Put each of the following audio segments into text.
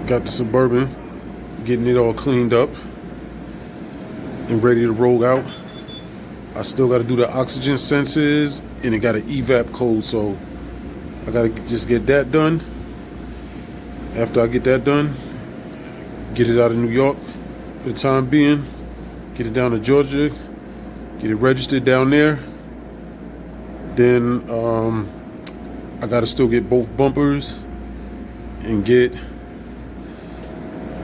Got the Suburban, getting it all cleaned up and ready to roll out. I still got to do the oxygen sensors, and it got an evap code, so I got to just get that done. After I get that done, get it out of New York for the time being, get it down to Georgia, get it registered down there. Then I got to still get both bumpers and get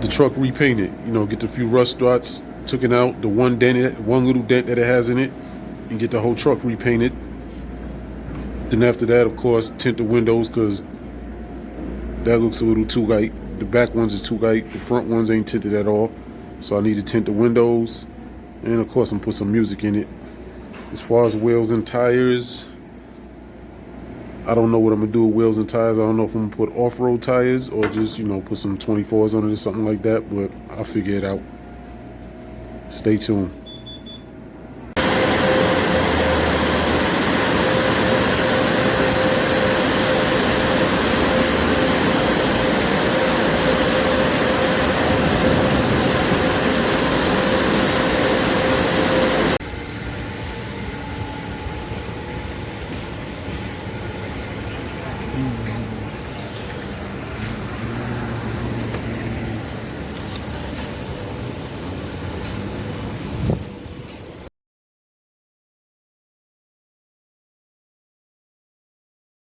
the truck repainted. You know, get the few rust spots taken out, the one little dent that it has in it, and get the whole truck repainted. Then after that, of course, tint the windows, because that looks a little too light. The back ones is too light. The front ones ain't tinted at all. So I need to tint the windows. And of course, I'm put some music in it. As far as wheels and tires, I don't know what I'm gonna do with wheels and tires. I don't know if I'm gonna put off-road tires or just, you know, put some 24s on it or something like that, but I'll figure it out. Stay tuned.